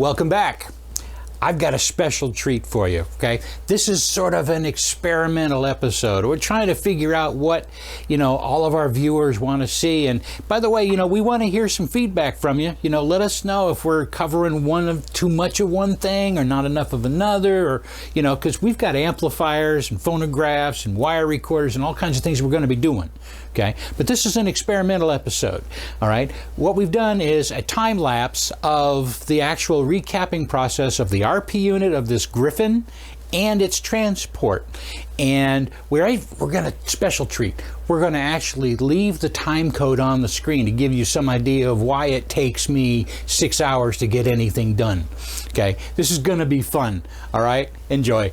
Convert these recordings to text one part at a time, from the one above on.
Welcome back. I've got a special treat for you, okay? This is sort of an experimental episode. We're trying to figure out what, all of our viewers want to see. And by the way, we want to hear some feedback from you. Let us know if we're covering too much of one thing or not enough of another, or, because we've got amplifiers and phonographs and wire recorders and all kinds of things we're going to be doing, okay? But this is an experimental episode, all right? What we've done is a time lapse of the actual recapping process of the RP unit of this Griffin and its transport. And we're going to special treat. We're going to actually leave the time code on the screen to give you some idea of why it takes me 6 hours to get anything done. Okay, this is going to be fun. All right, enjoy.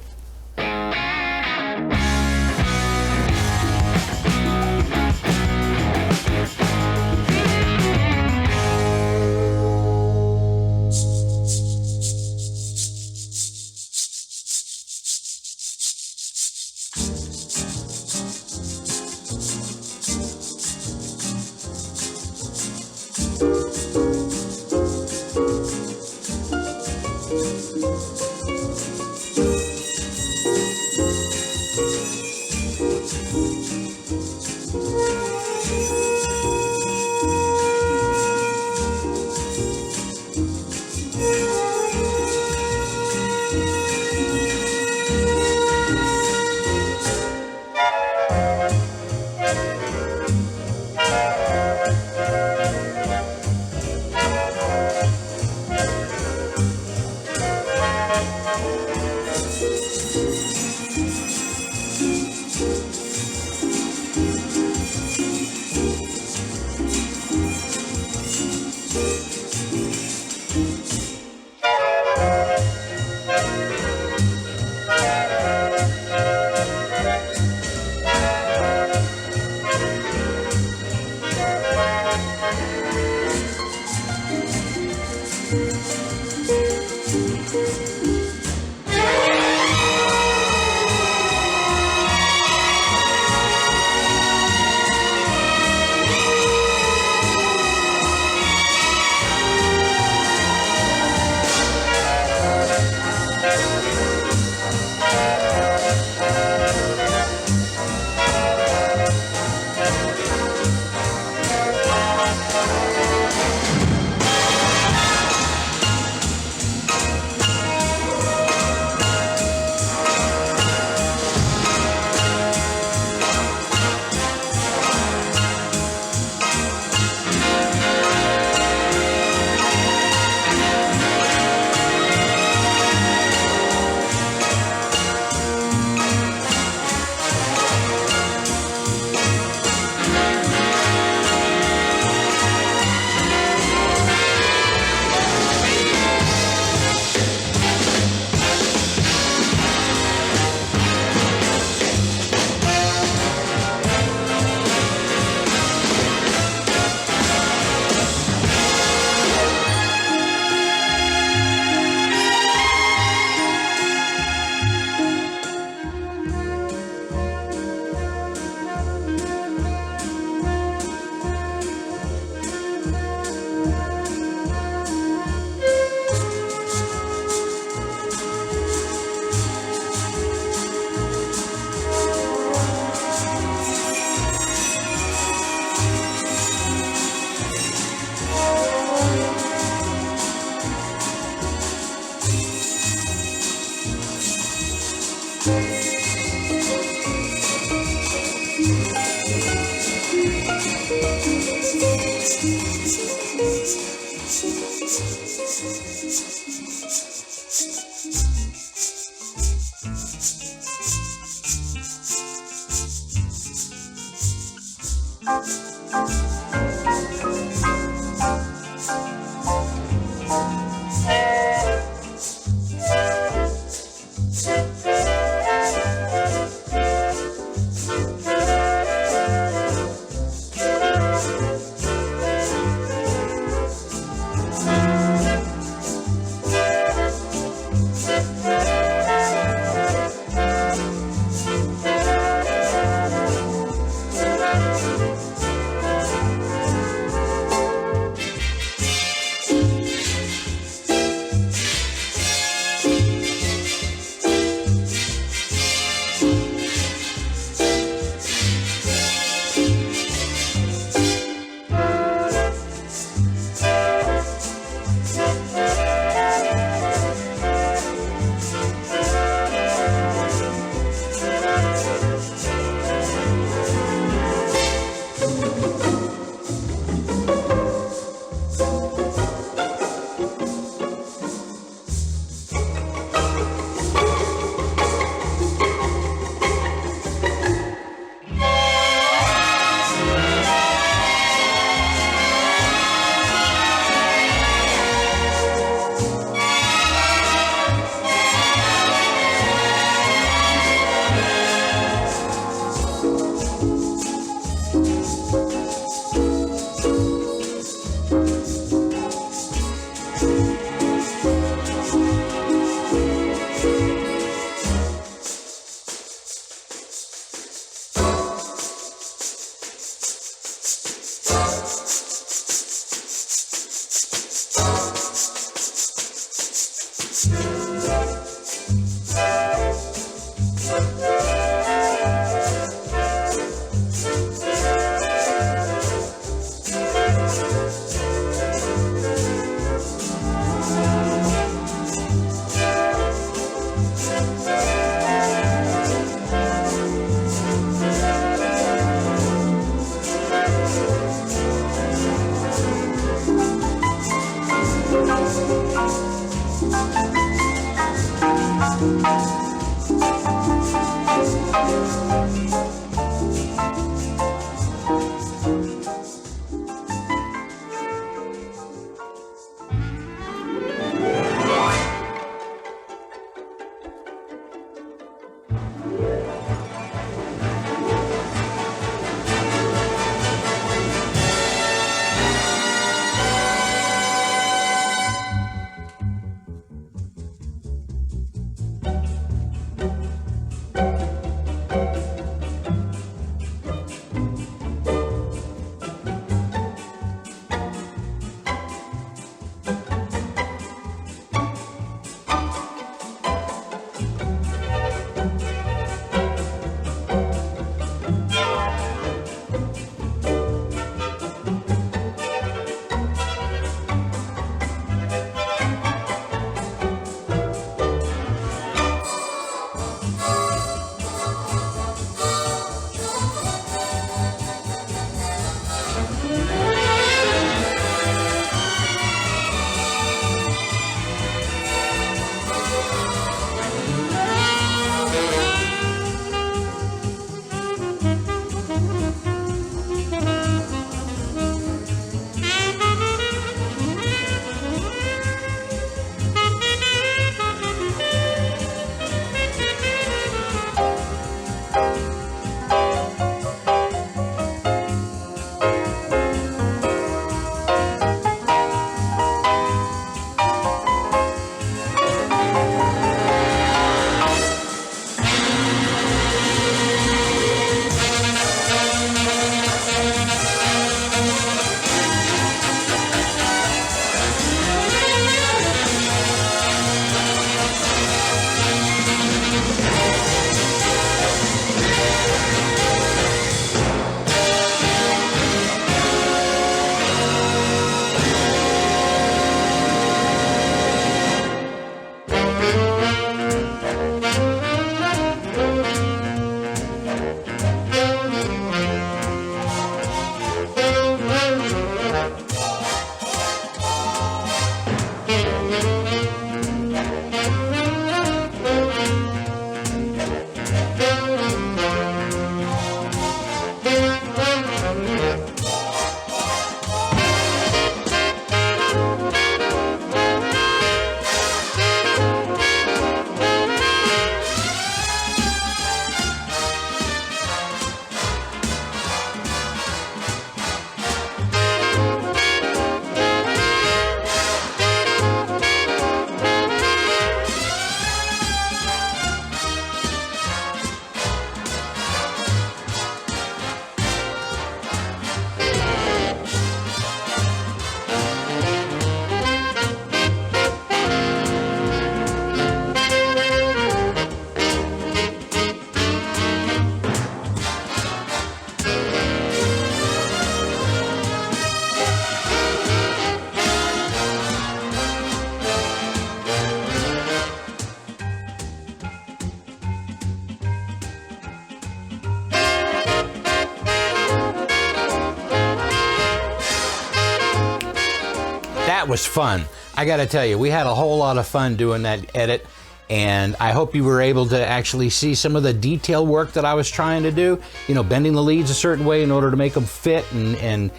that was fun. I got to tell you, we had a whole lot of fun doing that edit, and I hope you were able to actually see some of the detail work that I was trying to do, you know, bending the leads a certain way in order to make them fit, and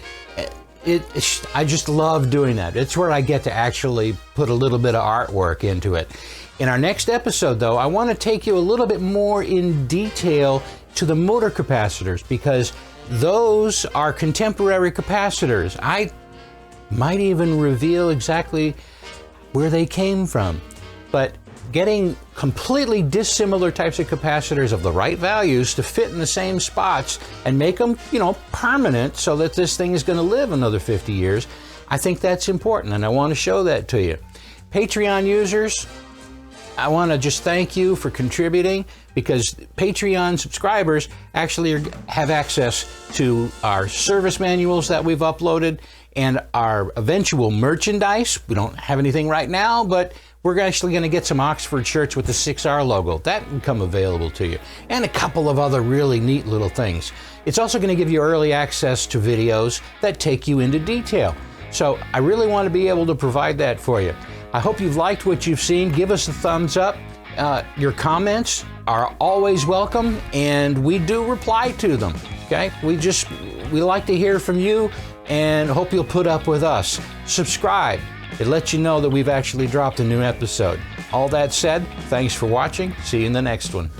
I just love doing that. It's where I get to actually put a little bit of artwork into it. In our next episode, though, I want to take you a little bit more in detail to the motor capacitors, because those are contemporary capacitors. I might even reveal exactly where they came from. But getting completely dissimilar types of capacitors of the right values to fit in the same spots and make them, you know, permanent so that this thing is going to live another 50 years, I think that's important, and I want to show that to you. Patreon users, I want to just thank you for contributing, because Patreon subscribers actually have access to our service manuals that we've uploaded and our eventual merchandise. We don't have anything right now, but we're actually going to get some Oxford shirts with the 6R logo. That will come available to you, and a couple of other really neat little things. It's also going to give you early access to videos that take you into detail. So I really want to be able to provide that for you. I hope you've liked what you've seen. Give us a thumbs up. Your comments are always welcome, and we do reply to them. Okay? We like to hear from you, and hope you'll put up with us. Subscribe. It lets you know that we've actually dropped a new episode. All that said, thanks for watching. See you in the next one.